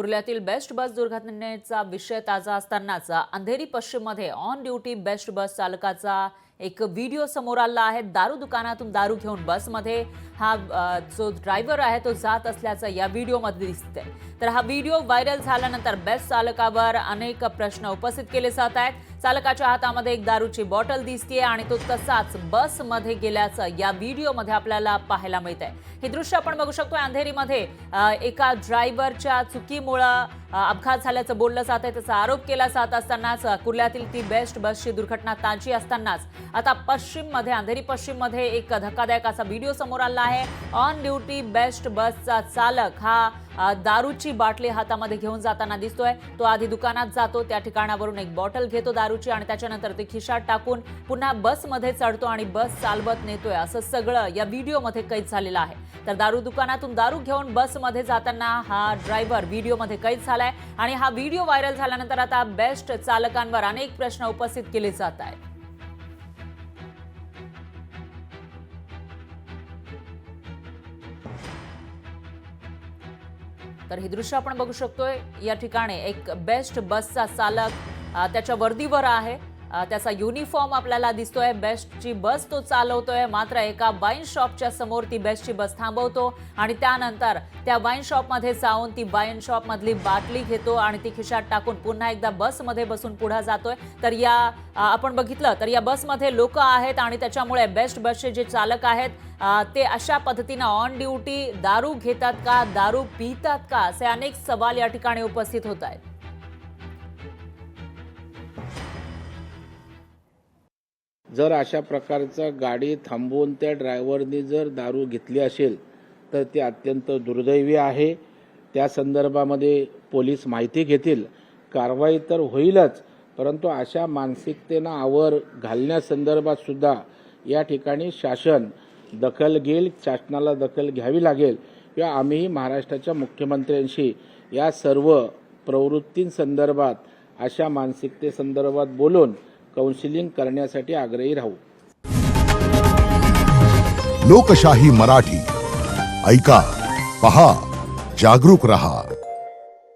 कुर्ल्यातील best बस दुर्घटनेचा विषय ताजा असतानाच अंधेरी पश्चिममध्ये ऑन ड्युटी बेस्ट बस चालकाचा एक व्हिडिओ समोर आला आहे। दारू दुकानातून दारू घेऊन बसमध्ये हा जो ड्रायव्हर आहे तो जात असल्याचं या व्हिडिओमध्ये दिसतंय। तर हा व्हिडिओ व्हायरल झाल्यानंतर बेस्ट चालकावर अनेक प्रश्न उपस्थित केले जात आहेत। चालकाच्या हातामध्ये एक दारूची बॉटल दिसतेय आणि तो तसाच बसमध्ये गेल्याचं या व्हिडिओमध्ये आपल्याला पाहायला मिळतंय। हे दृश्य आपण बघू शकतो। अंधेरीमध्ये एका ड्रायव्हरच्या चुकीमुळे अपघात झाल्याचं बोललं जात आहे, त्याचा आरोप केला जात असतानाच कुर्ल्यातील ती बेस्ट बसची दुर्घटना ताजी असतानाच आता पश्चिममध्ये अंधेरी पश्चिममध्ये एक धक्कादायक असा व्हिडिओ समोर आला आहे। ऑन ड्युटी बेस्ट बसचा चालक हा दारूची बाटली हातामध्ये घेऊन जाताना दिसतोय। तो आधी दुकानात जातो, त्या ठिकाणावरून एक बॉटल घेतो दारूची आणि त्याच्यानंतर ती खिशात टाकून पुन्हा बसमध्ये चढतो आणि बस चालवत नेतोय। असं सगळं या व्हिडिओमध्ये कैद झालेलं आहे। तर दारू दुकानातून दारू घेऊन बसमध्ये जाताना हा ड्रायव्हर व्हिडिओमध्ये कैद झालाय आणि हा व्हिडिओ व्हायरल झाल्यानंतर आता बेस्ट चालकांवर अनेक प्रश्न उपस्थित केले जात आहेत। तर हे दृश्य आपण बघू शकतोय। या ठिकाणी एक बेस्ट बसचा चालक त्याच्या वर्दीवर आहे, त्याचा युनिफॉर्म आपल्याला दिसतोय। बेस्टची बस तो चालवतोय, मात्र एका वाईन शॉपच्या समोर ती बेस्टची बस थांबवतो आणि त्यानंतर त्या वाईन शॉपमध्ये जाऊन ती वाईन शॉप मधली बाटली घेतो आणि ती खिशात टाकून पुन्हा एकदा बसमध्ये बसून पुढे जातोय। तर या आपण बघितलं तर या बसमध्ये लोक आहेत आणि त्याच्यामुळे बेस्ट बसचे जे चालक आहेत ते अशा पद्धतीने ऑन ड्युटी दारू घेतात का, दारू पितात का, असे अनेक सवाल या ठिकाणी उपस्थित होत आहेत। जर अशा प्रकारचा गाडी थांबवून त्या ड्रायव्हरनी जर दारू घेतली असेल तर ते अत्यंत दुर्दैवी आहे। त्या संदर्भामध्ये पोलीस माहिती घेतील, कारवाई तर होईलच, परंतु अशा मानसिकतेनं आवर घालण्यासंदर्भात सुद्धा या ठिकाणी शासन दखल घेईल, शासनाला दखल घ्यावी लागेल किंवा आम्ही महाराष्ट्राच्या मुख्यमंत्र्यांशी या सर्व प्रवृत्तींसंदर्भात अशा मानसिकतेसंदर्भात बोलून काउन्सिलिंग करण्यासाठी आग्रही राहू। लोकशाही मराठी ऐका, पहा, जागरूक रहा।